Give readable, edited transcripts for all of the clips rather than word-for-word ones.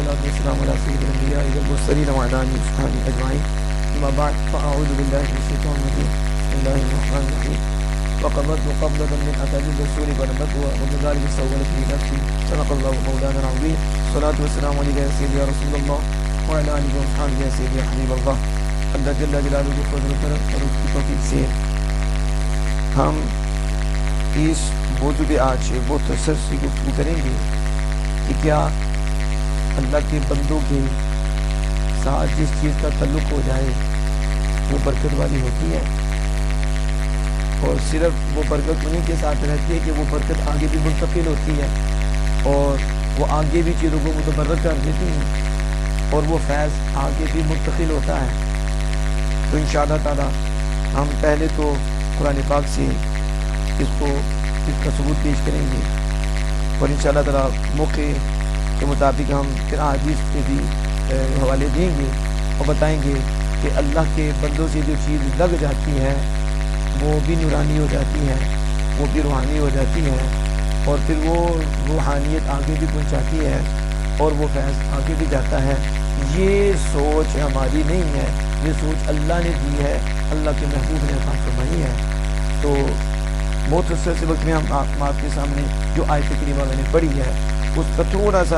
والصلاة والسلام على سيد الأنبياء والمرسلين وعلى آله وصحبه أجمعين. أما بعد فأعوذ بالله من الشيطان الرجيم. بسم الله الرحمن الرحيم. وقبضت قبضة من أثر الرسول فنبذها ومن ذلك سولت في نفسي. صدق الله مولانا العظيم. الصلاة والسلام عليك يا سيدي يا رسول الله وعلى آله وصحبه يا سيدي يا حبيب الله. اللہ جل جلالہ کی فضل و کرم اور اس کی توفیق سے ہم اس موضوع پہ آج بہت تفصیل سے گفتگو کریں گے کہ کیا اللہ کے بندوں کے ساتھ جس چیز کا تعلق ہو جائے وہ برکت والی ہوتی ہے، اور صرف وہ برکت انہیں کے ساتھ رہتی ہے کہ وہ برکت آگے بھی منتقل ہوتی ہے اور وہ آگے بھی چیزوں کو متبرک کر دیتی ہیں اور وہ فیض آگے بھی منتقل ہوتا ہے۔ تو انشاءاللہ تعالی ہم پہلے تو قرآن پاک سے اس کا ثبوت پیش کریں گے اور انشاءاللہ تعالی موقع کے مطابق ہم پھر احادیث کے بھی حوالے دیں گے اور بتائیں گے کہ اللہ کے بندوں سے جو چیز لگ جاتی ہے وہ بھی نورانی ہو جاتی ہے، وہ بھی روحانی ہو جاتی ہے، اور پھر وہ روحانیت آگے بھی پہنچاتی ہے اور وہ فیض آگے بھی جاتا ہے۔ یہ سوچ ہماری نہیں ہے، یہ سوچ اللہ نے دی ہے، اللہ کے محبوب نے عطا فرمائی ہے۔ تو بہت سے وقت میں ہم آپ کے سامنے جو آیت کریمہ میں نے پڑھی ہے اس کا تھوڑا سا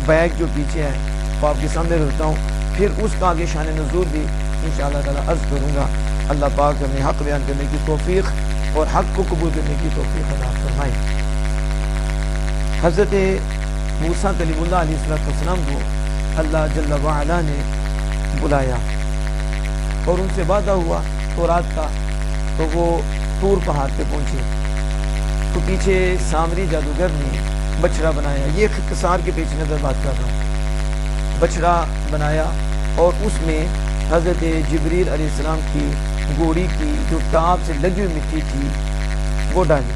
بیک جو پیچھے ہے وہ آپ کے سامنے رکھتا ہوں، پھر اس کا آگے شان نزول بھی انشاءاللہ تعالی عرض کروں گا۔ اللہ پاک ہمیں حق بیان کرنے کی توفیق اور حق کو قبول کرنے کی توفیق عطا فرمائے۔ حضرت موسیٰ کلیم اللہ علیہ السلام کو اللہ جل وعلا نے بلایا اور ان سے وعدہ ہوا تورات کا، تو وہ طور پہاڑ پہ پہنچے تو پیچھے سامری جادوگر نے بچڑا بنایا۔ یہ اختصار کے پیچھے نظر بات کر رہا ہوں۔ بچڑا بنایا اور اس میں حضرت جبریل علیہ السلام کی گوڑی کی جو ٹاپ سے لگی ہوئی مٹی تھی وہ ڈالی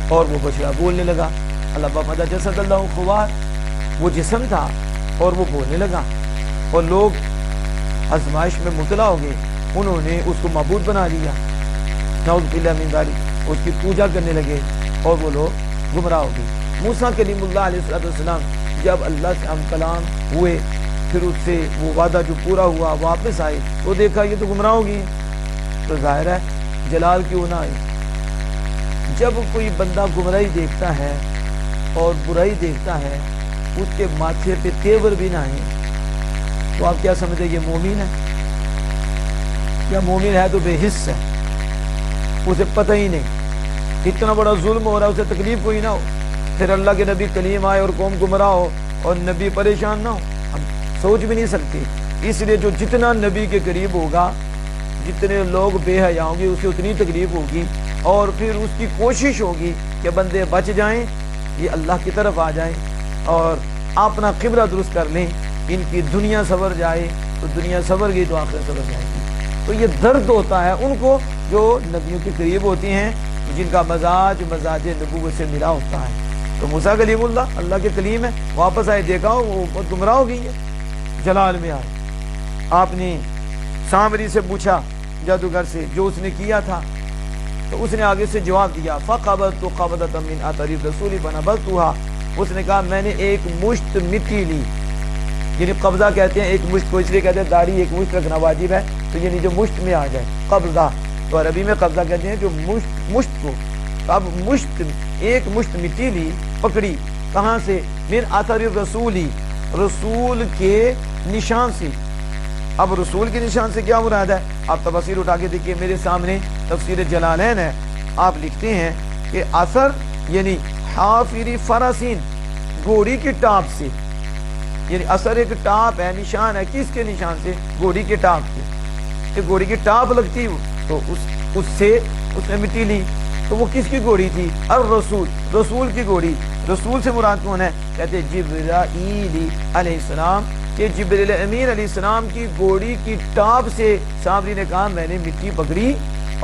اور وہ بچڑا بولنے لگا۔ اللہ بابا جسد اللہ خوار، وہ جسم تھا اور وہ بولنے لگا، اور لوگ آزمائش میں مبتلا ہو گئے، انہوں نے اس کو معبود بنا لیا، نعوذ باللہ من ذالک، اس کی پوجا کرنے لگے اور وہ لوگ گمراہ ہو گئے۔ موسیٰ کلیم اللہ علیہ السلام جب اللہ سے ہم کلام ہوئے، پھر اس سے وہ وعدہ جو پورا ہوا واپس آئے تو دیکھا یہ تو گمراہ ہو گئی، تو ظاہر ہے جلال کیوں نہ آئے۔ جب کوئی بندہ گمراہی دیکھتا ہے اور برائی دیکھتا ہے، اس کے ماتھے پہ تیور بھی نہ آئے، تو آپ کیا سمجھتے یہ مومن ہے؟ یا مومن ہے تو بے حس ہے، اسے پتہ ہی نہیں، اتنا بڑا ظلم ہو رہا ہے، اسے تکلیف کوئی نہ ہو، پھر اللہ کے نبی کلیم آئے اور قوم گمراہ ہو اور نبی پریشان نہ ہو، ہم سوچ بھی نہیں سکتے۔ اس لیے جو جتنا نبی کے قریب ہوگا، جتنے لوگ بے حیا ہوں گے، اسے اتنی تکلیف ہوگی، اور پھر اس کی کوشش ہوگی کہ بندے بچ جائیں، یہ اللہ کی طرف آ جائیں اور اپنا قبلہ درست کر لیں، ان کی دنیا سنور جائے تو دنیا سنور گئی تو آخرت سنور جائے گی۔ تو یہ درد ہوتا ہے ان کو جو نبیوں کے قریب ہوتی ہیں، جن کا مزاج نبوت سے ملا ہوتا ہے۔ تو موسیٰ کلیم اللہ کے کلیم ہے، واپس آئے دیکھا وہ بہت گمراہ ہو گئی ہے، جلال میں آئے۔ آپ نے سامری سے پوچھا جادوگر سے جو اس نے کیا تھا، تو اس نے آگے سے جواب دیا، فَقَبَضْتُ قَبْضَةً مِّنْ أَثَرِ الرَّسُولِ فَنَبَذْتُهَا، اس نے کہا میں نے ایک مشت مٹی لی، یعنی قبضہ کہتے ہیں ایک مشت کو، اس لیے کہتے ہیں داڑھی ایک مشت رکھنا واجب ہے، تو یعنی جو مشت میں آ جائے قبضہ، تو عربی میں قبضہ کہتے ہیں جو مشت کو۔ اب مشت ایک مشت مٹی لی، پکڑی، کہاں سے؟ من اثر الرسول، رسول کے نشان سے۔ اب رسول کے نشان سے کیا مراد ہے؟ آپ تفسیر اٹھا کے دیکھیے، میرے سامنے تفسیر جلالین ہے، آپ لکھتے ہیں کہ اثر یعنی حافری فرسین، گھوڑی کی ٹاپ سے، یعنی اثر ایک ٹاپ ہے، نشان ہے، کس کے نشان سے؟ گھوڑی کے ٹاپ سے، کہ گھوڑی کی ٹاپ لگتی تو اس سے اس نے مٹی لی، تو وہ کس کی گھوڑی تھی؟ الرسول، رسول کی گھوڑی۔ رسول سے مراد کون ہے؟ کہتے ہیں جبرائیل علیہ السلام، کہ جبرائیل امین علیہ السلام کی گھوڑی کی ٹاپ سے سامری نے کہا میں نے مٹی پکڑی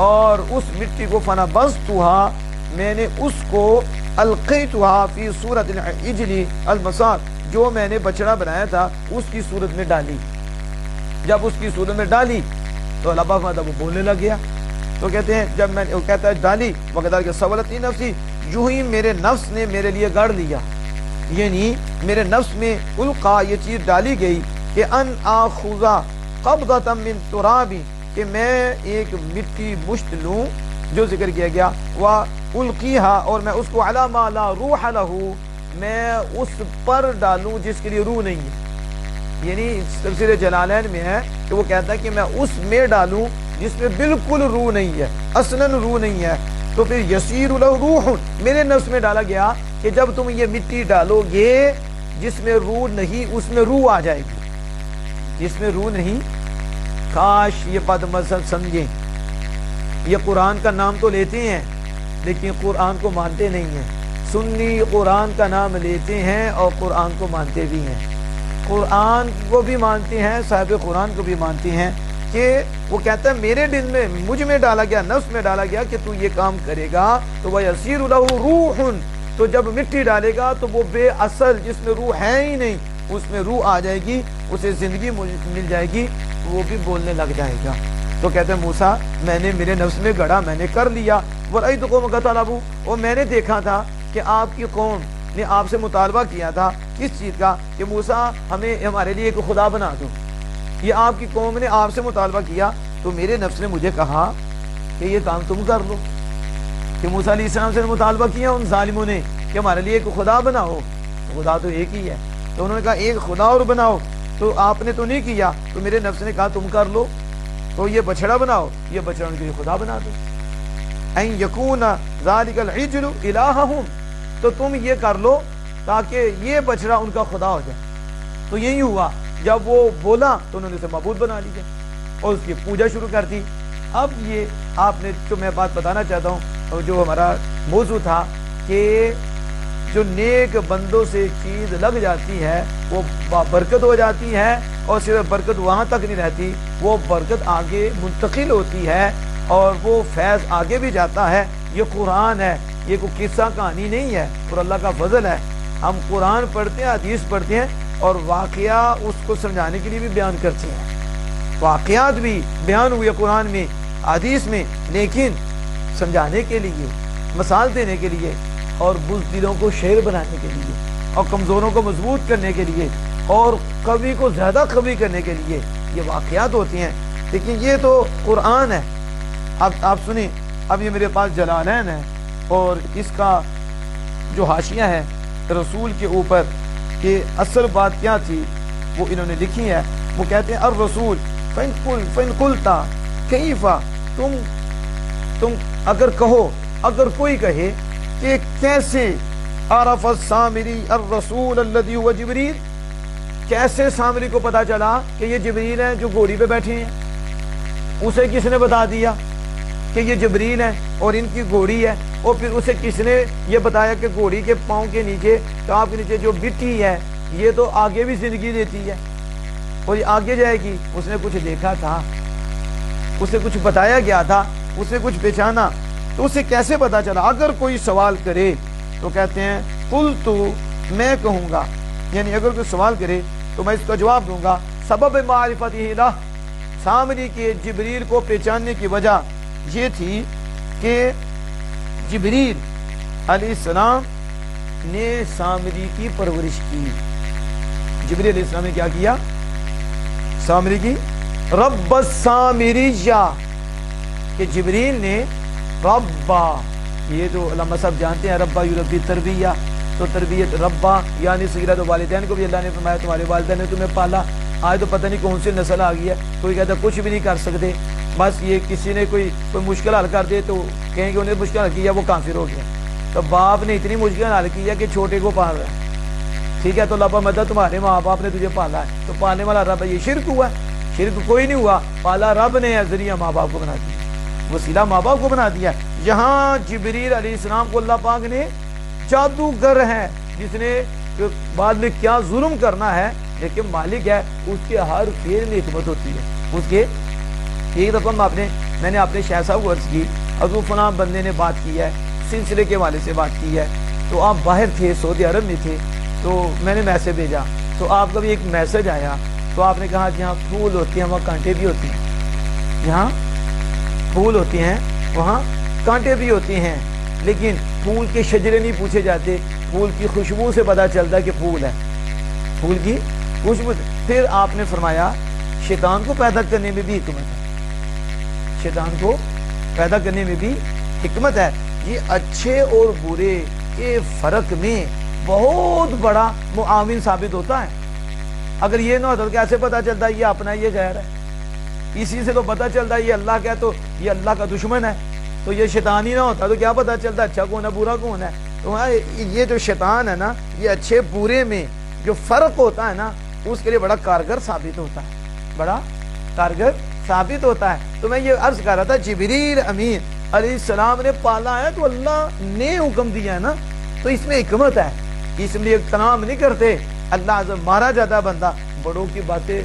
اور اس مٹی کو فنبذتها، میں نے اس کو القیتها فی صورت العجل المصار، جو میں نے بچڑا بنایا تھا اس کی صورت میں ڈالی۔ جب اس کی صورت میں ڈالی تو اللہ پاک وہ بولنے لگ گیا، تو کہتے ہیں جب میں کہتا ہے ڈالی وقدار کے سولت نفسی، یوں ہی میرے نفس نے میرے لیے گاڑ لیا، یعنی میرے نفس میں القا یہ چیز ڈالی گئی کہ ان آخذا قبضۃ من تراب، کہ میں ایک مٹی مشت لوں جو ذکر کیا گیا، والقیھا اور میں اس کو علی ما لا روح لہ، میں اس پر ڈالوں جس کے لیے روح نہیں ہے. یعنی تفسیر جلالین میں ہے کہ وہ کہتا ہے کہ میں اس میں ڈالوں جس میں بالکل روح نہیں ہے، اصلاً روح نہیں ہے. تو پھر یسیر لہ روح، میرے نفس میں ڈالا گیا کہ جب تم یہ مٹی ڈالو گے جس میں روح نہیں، اس میں روح آ جائے گی. جس میں روح نہیں، کاش یہ بد مذہب سمجھیں، یہ قرآن کا نام تو لیتے ہیں لیکن قرآن کو مانتے نہیں ہیں. سنی قرآن کا نام لیتے ہیں اور قرآن کو مانتے بھی ہیں، قرآن کو بھی مانتے ہیں، صاحب قرآن کو بھی مانتے ہیں. کہ وہ کہتا ہے میرے دل میں، مجھ میں ڈالا گیا، نفس میں ڈالا گیا کہ تو یہ کام کرے گا تو وَيَسِيرُ لَهُ رُوحٌ، تو جب مٹی ڈالے گا تو وہ بے اصل جس میں روح ہے ہی نہیں اس میں روح آ جائے گی، اسے زندگی مل جائے گی، وہ بھی بولنے لگ جائے گا. تو کہتے ہیں موسیٰ میں نے میرے نفس میں گڑا، میں نے کر لیا. وَرَأَيْتُ قَوْمَكَ طَلَبُوا، اور میں نے دیکھا تھا کہ آپ کی قوم نے آپ سے مطالبہ کیا تھا کس چیز کا، کہ موسیٰ ہمارے لیے ایک خدا بنا دو. یہ آپ کی قوم نے آپ سے مطالبہ کیا تو میرے نفس نے مجھے کہا کہ یہ کام تم کر لو. کہ موسیٰ علیہ السلام سے مطالبہ کیا ان ظالموں نے کہ ہمارے لیے ایک خدا بناؤ، خدا تو ایک ہی ہے. تو انہوں نے کہا ایک خدا اور بناؤ، تو آپ نے تو نہیں کیا، تو میرے نفس نے کہا تم کر لو. تو یہ بچڑا بناؤ، یہ بچڑا ان کے لیے خدا بنا دو. ان یکون ذلک العجل الہہم، تو تم یہ کر لو تاکہ یہ بچڑا ان کا خدا ہو جائے. تو یہی ہوا، جب وہ بولا تو انہوں نے اسے معبود بنا لیا اور اس کی پوجا شروع کر دی. اب یہ آپ نے جو میں بات بتانا چاہتا ہوں، اور جو ہمارا موضوع تھا کہ جو نیک بندوں سے چیز لگ جاتی ہے وہ برکت ہو جاتی ہے، اور صرف برکت وہاں تک نہیں رہتی، وہ برکت آگے منتقل ہوتی ہے اور وہ فیض آگے بھی جاتا ہے. یہ قرآن ہے، یہ کوئی قصہ کہانی نہیں ہے، اور اللہ کا فضل ہے. ہم قرآن پڑھتے ہیں، حدیث پڑھتے ہیں اور واقعہ اس کو سمجھانے کے لیے بھی بیان کرتے ہیں. واقعات بھی بیان ہوئے قرآن میں، حدیث میں، لیکن سمجھانے کے لیے، مثال دینے کے لیے، اور بزدلوں کو شعر بنانے کے لیے، اور کمزوروں کو مضبوط کرنے کے لیے، اور قوی کو زیادہ قوی کرنے کے لیے یہ واقعات ہوتی ہیں. لیکن یہ تو قرآن ہے. اب آپ سنیں، اب یہ میرے پاس جلالین ہے اور اس کا جو حاشیہ ہے رسول کے اوپر کہ اصل بات کیا تھی وہ انہوں نے لکھی ہے. وہ کہتے ہیں الرسول فَإِن قُلْتَ كَيْفَ، تم اگر کہو، اگر کوئی کہے کہ کیسے عرف السامری الرسول الذي هو جبریل، کیسے سامری کو پتا چلا کہ یہ جبریل ہے جو گھوڑی پہ بیٹھے ہیں. اسے کس نے بتا دیا کہ یہ جبریل ہے اور ان کی گھوڑی ہے؟ اور پھر اسے کس نے یہ بتایا کہ گھوڑی کے پاؤں کے نیچے، ٹانپ کے نیچے جو مٹی ہے یہ تو آگے بھی زندگی دیتی ہے اور یہ آگے جائے گی؟ اس نے کچھ دیکھا تھا، اسے کچھ بتایا گیا تھا، اسے کچھ پہچانا، تو اسے کیسے پتا چلا؟ اگر کوئی سوال کرے تو کہتے ہیں قلت، میں کہوں گا، یعنی اگر کوئی سوال کرے تو میں اس کا جواب دوں گا. سبب معرفتہ لہ، سامری کے جبریل کو پہچاننے کی وجہ یہ تھی کہ جبریل علیہ السلام نے سامری کی پرورش کی. جبریل علیہ السلام نے کیا کیا؟ سامری کی. رب السامریہ، کہ جبریل نے ربا، یہ تو علماء صاحب جانتے ہیں ربا یربی تربیہ، تو تربیت ربا یعنی صغیرۃ والدین کو بھی اللہ نے فرمایا تمہارے والدین نے تمہیں پالا. آج تو پتہ نہیں کون سی نسل آ گئی ہے، کوئی کہتا ہے کچھ بھی نہیں کر سکتے، بس یہ کسی نے کوئی مشکل حل کر دے تو کہیں کہ انہیں مشکل حل کیا وہ کافر ہو گیا. تو باپ نے اتنی مشکل حل کی ہے کہ چھوٹے کو پال رہا ہے، ٹھیک ہے، تو اللہ مدد تمہارے ماں باپ نے تجھے پالا ہے، تو پالنے والا رب ہے. یہ شرک ہوا؟ شرک کوئی نہیں ہوا، پالا رب نے ہے، ذریعہ ماں باپ کو بنا دیا، وسیلہ ماں باپ کو بنا دیا. یہاں جبریل علیہ السلام کو اللہ پاک نے جادوگر ہے جس نے بعد میں کیا ظلم کرنا ہے، لیکن مالک ہے، اس کے ہر فعل میں حکمت ہوتی ہے. اس کے ایک دفعہ میں نے اپنے شیخ صاحب کو عرض کی، اب وہ فلاں بندے نے بات کی ہے، سلسلے کے والے سے بات کی ہے، تو آپ باہر تھے، سعودی عرب میں تھے، تو میں نے میسج بھیجا، تو آپ کا بھی ایک میسج آیا، تو آپ نے کہا جہاں پھول ہوتے ہیں وہاں کانٹے بھی ہوتے ہیں، جہاں پھول ہوتے ہیں وہاں کانٹے بھی ہوتے ہیں، لیکن پھول کے شجرے نہیں پوچھے جاتے، پھول کی خوشبو سے پتہ چلتا ہے کہ پھول ہے، پھول کی خوشبو۔ پھر آپ نے فرمایا شیطان کو پیدا کرنے میں بھی حکمت ہے، شیطان کو پیدا کرنے میں بھی حکمت ہے۔ یہ اچھے اور برے کے فرق میں بہت بڑا معاون ثابت ہوتا ہے۔ اگر یہ نہ ہوتا تو کیسے پتہ چلتا ہے یہ اپنا یہ غیر ہے؟ اسی سے تو پتہ چلتا ہے یہ اللہ کا ہے تو یہ اللہ کا دشمن ہے، تو یہ شیطان ہی نہ ہوتا تو کیا پتہ چلتا اچھا کون ہے برا کون ہے؟ تو یہ جو شیطان ہے نا، یہ اچھے برے میں جو فرق ہوتا ہے نا، اس کے لیے بڑا کارگر ثابت ہوتا ہے، بڑا کارگر ثابت ہوتا ہے۔ تو میں یہ عرض کر رہا تھا جبریل امین علیہ السلام نے پالا ہے تو اللہ نے حکم دیا ہے نا، تو اس میں حکمت ہے، اس لیے اقتنام نہیں کرتے۔ اللہ عزم مارا جاتا بندہ بڑوں کی باتیں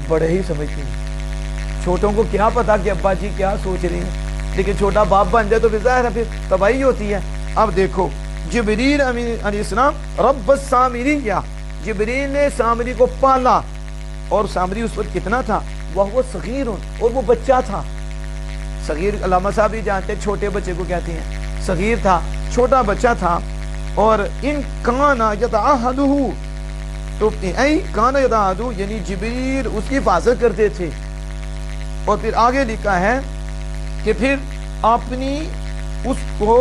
بڑے ہی سمجھتے ہیں، چھوٹوں کو کیا پتا کہ ابا جی کیا سوچ رہے ہیں، لیکن چھوٹا باپ بن جائے تو پھر ظاہر ہے پھر تباہی ہوتی ہے۔ اب دیکھو جبریل امین علیہ السلام رب السامری کیا، جبریل نے سامری کو پالا، اور سامری اس وقت کتنا تھا؟ وہ صغیر، اور وہ بچہ تھا۔ صغیر علامہ صاحب بھی جانتے ہیں چھوٹے بچے کو کہتے ہیں، صغیر تھا، چھوٹا بچہ تھا۔ اور ان کانا یتعہدہ، تو ای کانا یتعہدہ یعنی جبریل اس کی حفاظت کرتے تھے۔ اور پھر آگے لکھا ہے کہ پھر اپنی اس کو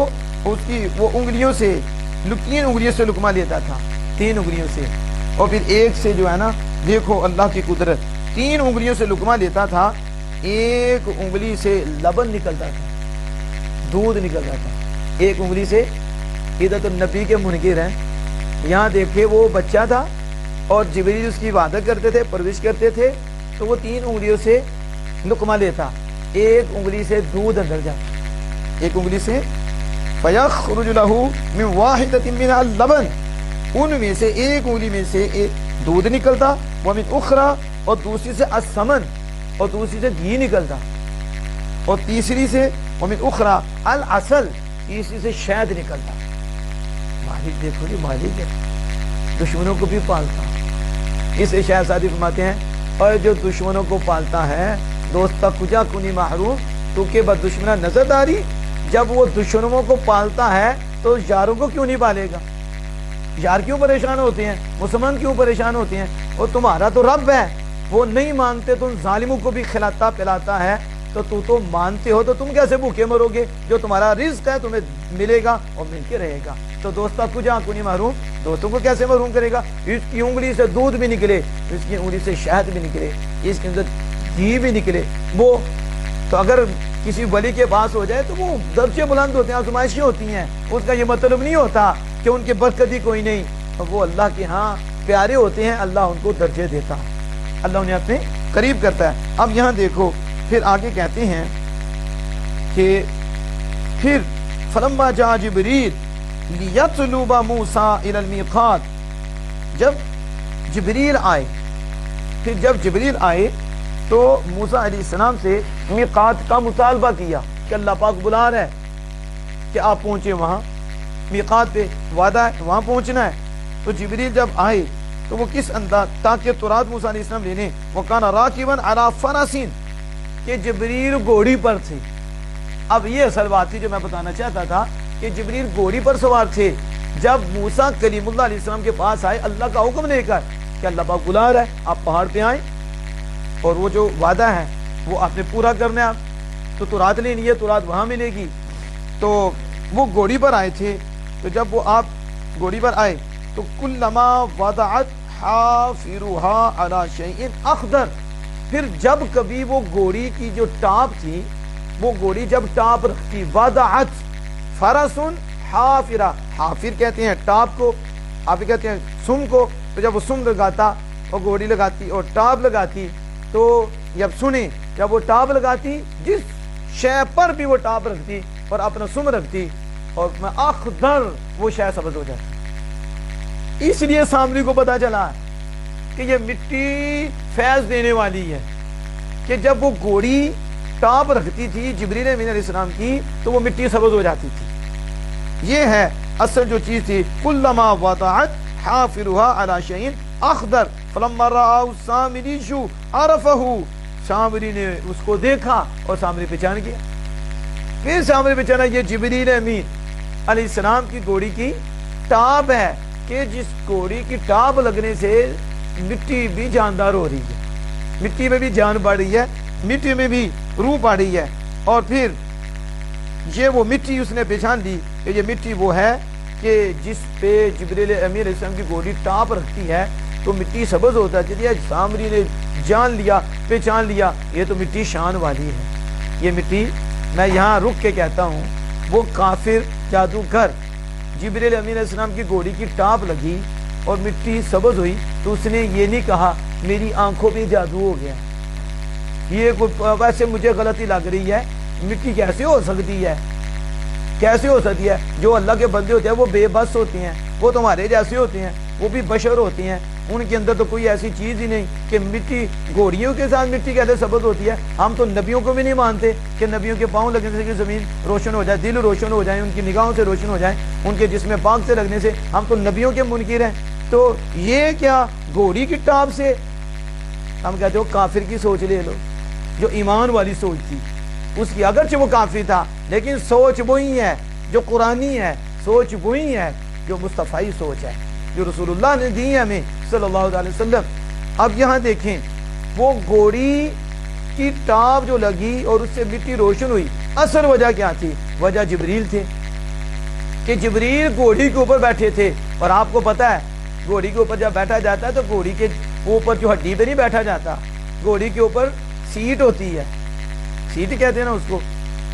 اس کی وہ انگلیوں سے 3 انگلیوں سے لقمہ لیتا تھا، 3 انگلیوں سے، اور پھر ایک سے جو ہے نا، دیکھو اللہ کی قدرت، 3 انگلیوں سے لقمہ لیتا تھا، ایک انگلی سے لبن نکلتا تھا، دودھ نکلتا تھا ایک انگلی سے۔ ادھر تو نبی کے منکر ہیں، یہاں دیکھے وہ بچہ تھا اور جبریل اس کی عبادت کرتے تھے، پرورش کرتے تھے، تو وہ 3 انگلیوں سے لقمہ لیتا، ایک انگلی سے دودھ اندر جاتا، ایک انگلی سے فَيَخْرُجُ لَهُ مِنْ وَاحِدَةٍ مِنَ اللَّبَنِ، ان میں سے ایک انگلی میں سے ایک دودھ نکلتا، وَمِنْ اُخْرَى، اور دوسری سے السمن، اور دوسری سے گھی نکلتا، اور تیسری سے وَمِنْ اُخْرَى العسل، تیسری سے شہد نکلتا۔ مالک دیکھو جی، مالک ہے، دشمنوں کو بھی پالتا۔ اس شاہ سادی فرماتے ہیں اور جو دشمنوں کو پالتا ہے دوستا کجا کنی محروم تو کہ بد دشمنہ نظر داری، جب وہ دشمنوں کو پالتا ہے تو یاروں کو کیوں نہیں پالے گا؟ یار کیوں پریشان ہوتے ہیں، مسلمان کیوں پریشان ہوتے ہیں؟ وہ تمہارا تو رب ہے، وہ نہیں مانتے، تم ظالموں کو بھی کھلاتا پلاتا ہے، تو مانتے ہو تو تم کیسے بھوکے مرو گے؟ جو تمہارا رزق ہے تمہیں ملے گا اور مل کے رہے گا۔ تو دوستا کجا کنی محروم، دوستوں کو کیسے محروم کرے گا؟ اس کی انگلی سے دودھ بھی نکلے، اس کی انگلی سے شہد بھی نکلے، اس کے اندر گھی بھی نکلے، وہ تو اگر کسی ولی کے پاس ہو جائے تو وہ درجے بلند ہوتے ہیں، آزمائشیں ہوتی ہیں، اس کا یہ مطلب نہیں ہوتا کہ ان کے برکت ہی کوئی نہیں، وہ اللہ کے ہاں پیارے ہوتے ہیں، اللہ ان کو درجے دیتا، اللہ انہیں اپنے قریب کرتا ہے۔ اب یہاں دیکھو پھر آگے کہتے ہیں کہ پھر فلما جاء جبریل لیطلب موسیٰ الی المیقات، جب جبریل آئے، پھر جب جبریل آئے تو موسیٰ علیہ السلام سے میقات کا مطالبہ کیا کہ اللہ پاک بلا رہا ہے کہ آپ پہنچے وہاں، میقات پہ وعدہ ہے وہاں پہنچنا ہے۔ تو جبریل جب آئے تو وہ کس انداز، تاکہ تورات موسیٰ علیہ السلام لینے، وَكَانَ رَاكِبًا عَلَىٰ فَرَسٍ، کہ جبریل گھوڑی پر تھے۔ اب یہ اصل بات تھی جو میں بتانا چاہتا تھا کہ جبریل گھوڑی پر سوار تھے جب موسیٰ کلیم اللہ علیہ السلام کے پاس آئے اللہ کا حکم لے کر کہ اللہ پاک بلا رہا ہے، آپ پہاڑ پہ آئیں اور وہ جو وعدہ ہے وہ آپ نے پورا کرنا ہے، آپ تو تورات لینی ہے، تورات وہاں ملے گی۔ تو وہ گھوڑی پر آئے تھے، تو جب وہ آپ گھوڑی پر آئے تو کلما وضعت حافرها علی شیء اخضر، پھر جب کبھی وہ گھوڑی کی جو ٹاپ تھی، وہ گھوڑی جب ٹاپ رکھتی، وضعت فرس حافرہ، حافر کہتے ہیں ٹاپ کو، آپ کہتے ہیں سم کو، تو جب وہ سم لگاتا اور گھوڑی لگاتی اور ٹاپ لگاتی، تو جب سنیں جب وہ ٹاپ لگاتی، جس شے پر بھی وہ ٹاپ رکھتی اور اپنا سم رکھتی، اور میں اخضر، وہ شے سبز ہو جاتی۔ اس لیے سامری کو پتا چلا کہ یہ مٹی فیض دینے والی ہے، کہ جب وہ گھوڑی ٹاپ رکھتی تھی جبریل امین علیہ السلام کی تو وہ مٹی سبز ہو جاتی تھی۔ یہ ہے اصل جو چیز تھی، کلما وضعت حافرها علی شیء اخضر فلما رآہ السامری عرفہ، سامری نے اس کو دیکھا اور سامری پہچان گیا، پھر سامری پہچانا یہ جبریل امین علیہ السلام کی گھوڑی کی ٹاپ ہے کہ جس گھوڑی کی ٹاپ لگنے سے مٹی بھی جاندار ہو رہی ہے، مٹی میں بھی جان بڑھ رہی ہے، مٹی میں بھی روح بڑھ رہی ہے۔ اور پھر یہ وہ مٹی اس نے پہچان لی کہ یہ مٹی وہ ہے کہ جس پہ جبریل امین علیہ السلام کی گھوڑی ٹاپ رکھتی ہے تو مٹی سبز ہوتا ہے۔ سامری نے جان لیا، پہچان لیا، یہ تو مٹی شان والی ہے۔ یہ مٹی، میں یہاں رک کے کہتا ہوں، وہ کافر جادوگر جبریل امین علیہ السلام کی گھوڑی کی ٹاپ لگی اور مٹی سبز ہوئی تو اس نے یہ نہیں کہا میری آنکھوں پہ جادو ہو گیا۔ یہ ویسے مجھے غلطی لگ رہی ہے، مٹی کیسے ہو سکتی ہے، کیسے ہو سکتی ہے؟ جو اللہ کے بندے ہوتے ہیں وہ بے بس ہوتے ہیں، وہ تمہارے جیسے ہوتے ہیں، وہ بھی بشر ہوتے ہیں، ان کے اندر تو کوئی ایسی چیز ہی نہیں کہ مٹی، گھوڑیوں کے ساتھ مٹی کیسے سبز ہوتی ہے؟ ہم تو نبیوں کو بھی نہیں مانتے کہ نبیوں کے پاؤں لگنے سے کہ زمین روشن ہو جائے، دل روشن ہو جائے، ان کی نگاہوں سے روشن ہو جائے، ان کے جسم پاک سے لگنے سے، ہم تو نبیوں کے منکر ہیں۔ تو یہ کیا گھوڑی کی ٹاپ سے؟ ہم کہتے ہو کافر کی سوچ لے لو، جو ایمان والی سوچ تھی اس کی، اگرچہ وہ کافر تھا لیکن سوچ وہی ہے جو قرآنی ہے، سوچ وہی ہے جو مصطفی سوچ ہے، جو رسول اللہ نے دی ہے ہمیں صلی اللہ علیہ وسلم۔ اب یہاں دیکھیں، وہ گھوڑی کی ٹاپ جو لگی اور اس سے مٹی روشن ہوئی، اصل وجہ کیا تھی؟ وجہ جبریل تھے کہ جبریل گھوڑی کے اوپر بیٹھے تھے، اور آپ کو پتا ہے گھوڑی کے اوپر جب بیٹھا جاتا ہے تو گھوڑی کے اوپر جو ہڈی پہ نہیں بیٹھا جاتا، گھوڑی کے اوپر سیٹ ہوتی ہے، سیٹ کہتے ہیں نا اس کو،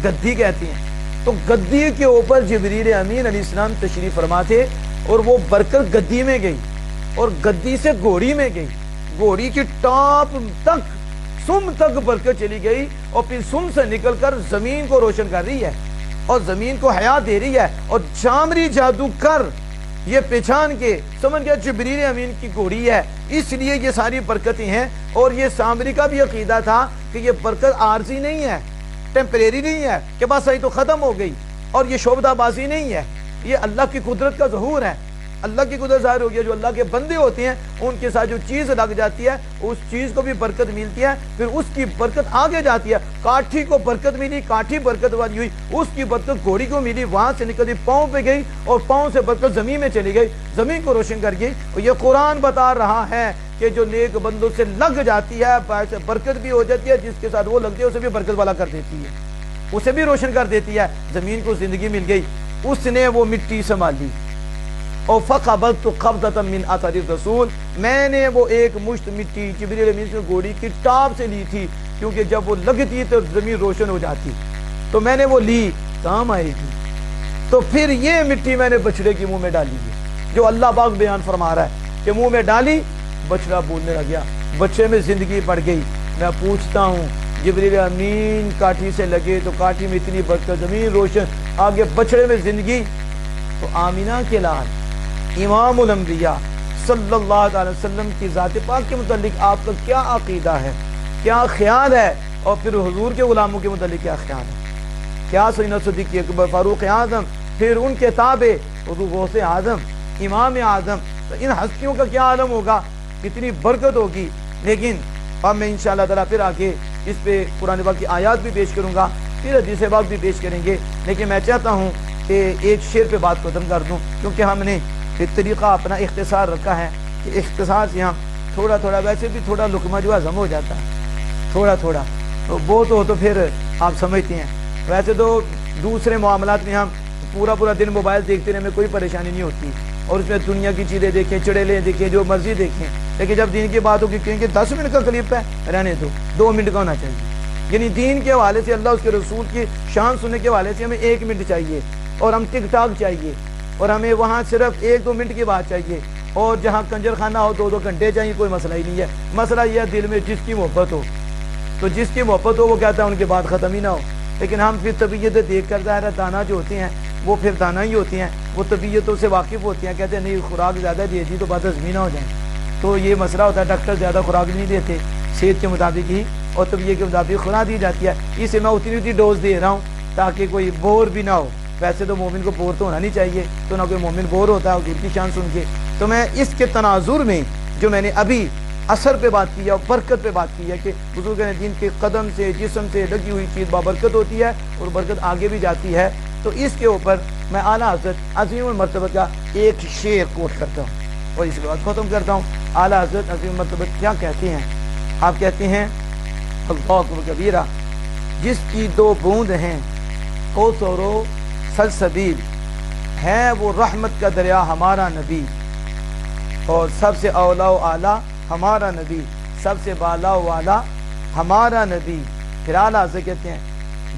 گدی کہتی ہیں، تو گدی کے اوپر جبریل امین علیہ السلام تشریف فرما تھے، اور وہ برکت گدی میں گئی اور گدی سے گھوڑی میں گئی، گھوڑی کی ٹاپ تک، سم تک برکت چلی گئی، اور پھر سم سے نکل کر زمین کو روشن کر رہی ہے اور زمین کو حیات دے رہی ہے، اور جامری جادو کر یہ پہچان کے سمجھ گیا جبریل امین کی گھوڑی ہے، اس لیے یہ ساری برکتیں ہیں۔ اور یہ سامری کا بھی عقیدہ تھا کہ یہ برکت عارضی نہیں ہے، ٹیمپریری نہیں ہے کہ بس صحیح تو ختم ہو گئی، اور یہ شعبدہ بازی نہیں ہے، یہ اللہ کی قدرت کا ظہور ہے، اللہ کی قدرت ظاہر ہو گیا۔ جو اللہ کے بندے ہوتے ہیں ان کے ساتھ جو چیز لگ جاتی ہے اس چیز کو بھی برکت ملتی ہے، پھر اس کی برکت آگے جاتی ہے۔ کاٹھی کو برکت ملی، کاٹھی برکت والی ہوئی، اس کی برکت گھوڑی کو ملی، وہاں سے نکل پاؤں پہ گئی، اور پاؤں سے برکت زمین میں چلی گئی، زمین کو روشن کر گئی۔ اور یہ قرآن بتا رہا ہے کہ جو نیک بندوں سے لگ جاتی ہے برکت بھی ہو جاتی ہے، جس کے ساتھ وہ لگتی ہے اسے بھی برکت والا کر دیتی ہے، اسے بھی روشن کر دیتی ہے، زمین کو زندگی مل گئی۔ اس نے وہ مٹی سنبھالی، اور فقبضت قبضۃ من اثر الرسول، میں نے وہ ایک مشت مٹی جبریل امین سے گھوڑی کی ٹاپ سے لی تھی، کیونکہ جب وہ لگتی تو زمین روشن ہو جاتی، تو میں نے وہ لی، کام آئے گی۔ تو پھر یہ مٹی میں نے بچڑے کے منہ میں ڈالی ہے، جو اللہ پاک بیان فرما رہا ہے کہ منہ میں ڈالی، بچڑا بولنے لگ گیا، بچے میں زندگی پڑ گئی۔ میں پوچھتا ہوں جبریل امین کاٹھی سے لگے تو کاٹھی میں اتنی برکت، زمین روشن، آگے بچڑے میں زندگی۔ تو آمینہ کے لال امام الانبیاء صلی اللہ علیہ وسلم کی ذات پاک کے متعلق آپ کا کیا عقیدہ ہے، کیا خیال ہے، اور پھر حضور کے غلاموں کے متعلق کیا خیال ہے؟ کیا سیدنا صدیق اکبر، فاروق اعظم، پھر ان کے تابع حضور غوث اعظم، امام اعظم، تو ان ہستیوں کا کیا عالم ہوگا، کتنی برکت ہوگی۔ لیکن اب میں انشاءاللہ تعالیٰ پھر آگے اس پہ قرآن پاک کی آیات بھی پیش کروں گا، پھر حدیث پاک بھی پیش کریں گے، لیکن میں چاہتا ہوں کہ ایک شعر پہ بات ختم کر دوں، کیونکہ ہم نے ایک طریقہ اپنا اختصار رکھا ہے کہ اختصار سے ہم تھوڑا تھوڑا، ویسے بھی تھوڑا لقمہ جو ہضم ہو جاتا ہے تھوڑا تھوڑا، تو بہت ہو تو پھر آپ سمجھتے ہیں۔ ویسے تو دوسرے معاملات میں ہم پورا دن موبائل دیکھتے رہے، ہمیں کوئی پریشانی نہیں ہوتی، اور اس میں دنیا کی چیزیں دیکھیں، چڑیلیں دیکھیں، جو مرضی دیکھیں، لیکن جب دین کی بات ہوگی کہیں کہ 10 منٹ کا کلپ ہے، رہنے دو، 2 منٹ کا ہونا چاہیے۔ یعنی دین کے حوالے سے، اللہ اس کے رسول کی شان سننے کے حوالے سے ہمیں 1 منٹ چاہیے، اور ہم ٹک ٹاک چاہیے، اور ہمیں وہاں صرف 1-2 منٹ کی بات چاہیے، اور جہاں کنجر خانہ ہو 2-2 گھنٹے چاہیے، کوئی مسئلہ ہی نہیں ہے۔ مسئلہ یہ ہے دل میں جس کی محبت ہو، تو جس کی محبت ہو وہ کہتا ہے ان کی بات ختم ہی نہ ہو، لیکن ہم پھر طبیعت دیکھ کر ظاہر دانا جو ہوتے ہیں وہ پھر دانا ہی ہوتی ہیں، وہ طبیعتوں سے واقف ہوتی ہیں، کہتے ہیں نہیں خوراک زیادہ دے دی تو بات ہضمی نہ ہو جائے، تو یہ مسئلہ ہوتا ہے، ڈاکٹر زیادہ خوراک نہیں دیتے، صحت کے مطابق ہی اور طبیعت کے مطابق خوراک دی جاتی ہے، اسے میں اتنی ڈوز دے رہا ہوں تاکہ کوئی بور بھی نہ ہو۔ ویسے تو مومن کو بور تو ہونا نہیں چاہیے، تو نہ کوئی مومن بور ہوتا ہے حضور کی شان سن کے۔ تو میں اس کے تناظر میں جو میں نے ابھی اثر پہ بات کی ہے اور برکت پہ بات کی ہے کہ بزرگ دین کے قدم سے، جسم سے لگی ہوئی چیز بابرکت ہوتی ہے اور برکت آگے بھی جاتی ہے، تو اس کے اوپر میں اعلیٰ حضرت عظیم المرتبہ کا ایک شعر کوٹ کرتا ہوں اور اس کے بعد ختم کرتا ہوں. اعلیٰ حضرت عظیم المرتبہ کیا کہتے ہیں؟ آپ کہتے ہیں اللہ اکبر کبیرہ، جس کی 2 بوند ہیں کوثر و سلسبیل، ہے وہ رحمت کا دریا ہمارا نبی، اور سب سے اولا و اعلیٰ ہمارا نبی، سب سے بالا و والا ہمارا نبی. پھر اعلیٰ حضرت کہتے ہیں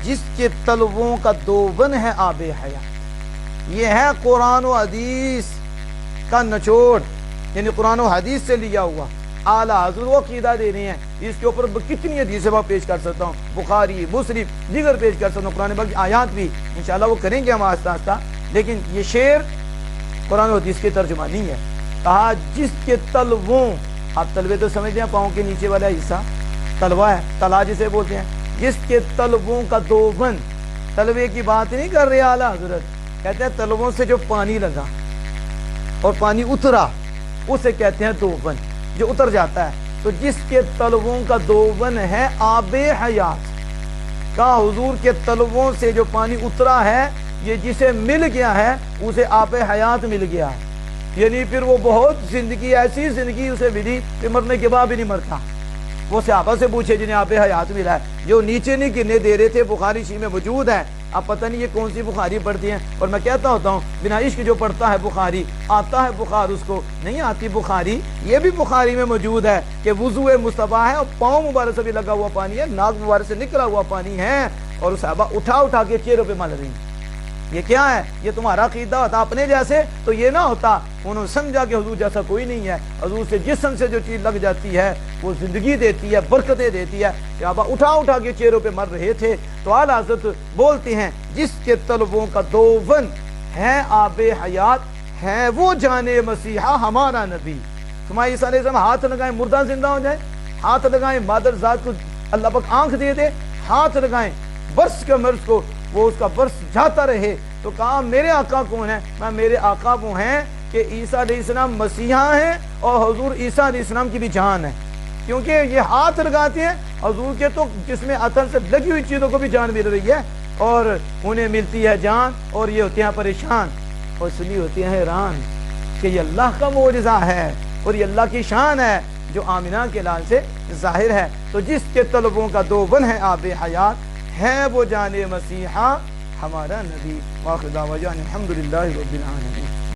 جس کے طلبوں کا دوبن ہے آب حیات. یہ ہے قرآن و حدیث کا نچوڑ، یعنی قرآن و حدیث سے لیا ہوا. اعلیٰ حضرت وہ عقیدہ دے رہے ہیں، اس کے اوپر کتنی حدیثیں میں پیش کر سکتا ہوں، بخاری مسلم دیگر پیش کر سکتا ہوں، قرآن پاک کی آیات بھی انشاءاللہ وہ کریں گے ہم آہستہ آہستہ. لیکن یہ شعر قرآن و حدیث کے ترجمہ نہیں ہے. کہا جس کے تلووں، آپ تلوے تو سمجھتے ہیں پاؤں کے نیچے والا حصہ تلوا ہے، تلا جسے بولتے ہیں. جس کے تلووں کا دوبن، تلوے کی بات نہیں کر رہے اعلیٰ حضرت، کہتے ہیں تلووں سے جو پانی لگا اور پانی اترا اسے کہتے ہیں دوبن، جو اتر جاتا ہے. تو جس کے تلووں کا دوبن ہے آب حیات، کہا حضور کے تلووں سے جو پانی اترا ہے یہ جسے مل گیا ہے اسے آب حیات مل گیا ہے. یعنی پھر وہ بہت زندگی، ایسی زندگی اسے ملی کہ مرنے کے بعد بھی نہیں مرتا. وہ صحابہ سے پوچھے جنہیں آب حیات ملا ہے، جو نیچے نہیں گرنے دے رہے تھے. بخاری شریف میں موجود ہے. اب پتہ نہیں یہ کون سی بخاری پڑھتی ہیں، اور میں کہتا ہوتا ہوں بنا عشق جو پڑھتا ہے بخاری آتا ہے بخار، اس کو نہیں آتی بخاری. یہ بھی بخاری میں موجود ہے کہ وضو مصطفیٰ ہے اور پاؤں مبارک سے بھی لگا ہوا پانی ہے، ناک مبارک سے نکلا ہوا پانی ہے، اور صحابہ اٹھا اٹھا کے چہروں پہ مل رہی ہیں. یہ کیا ہے؟ یہ تمہارا عقیدہ ہوتا اپنے جیسے تو یہ نہ ہوتا. انہوں نے سمجھا کہ حضور جیسا کوئی نہیں ہے. حضور سے جسم سے جو چیز لگ جاتی ہے وہ زندگی دیتی ہے، برکتیں دیتی ہے. صحابہ اٹھا اٹھا کے چہروں پہ مر رہے تھے. تو اعلیٰ حضرت بولتے ہیں جس کے طلبوں کا دوبن ہے آب حیات، ہے وہ جانے مسیحا ہمارا نبی. تمہارے عیسیٰ علیہ السلام ہاتھ لگائیں مردہ زندہ ہو جائے، ہاتھ لگائیں مادر ذات کو اللہ پاک آنکھ دے دے، ہاتھ لگائیں برس کے مرض کو وہ اس کا برس جاتا رہے. تو کہا میرے آقا کون ہے؟ میں میرے آقا وہ ہیں کہ عیسیٰ علیہ السلام مسیحا ہیں اور حضور عیسیٰ علیہ السلام کی بھی جان ہے. کیونکہ یہ ہاتھ لگاتے ہیں حضور کے تو جس میں عطر سے لگی ہوئی چیزوں کو بھی جان مل رہی ہے، اور انہیں ملتی ہے جان، اور یہ ہوتے ہیں پریشان اور اس لیے ہوتے ہیں حیران کہ یہ اللہ کا معجزہ ہے اور یہ اللہ کی شان ہے جو آمنہ کے لال سے ظاہر ہے. تو جس کے طلبوں کا دوبن ہے آب حیات، ہے وہ جانے مسیحا ہمارا نبی. واخر دعوانا الحمدللہ رب العالمین.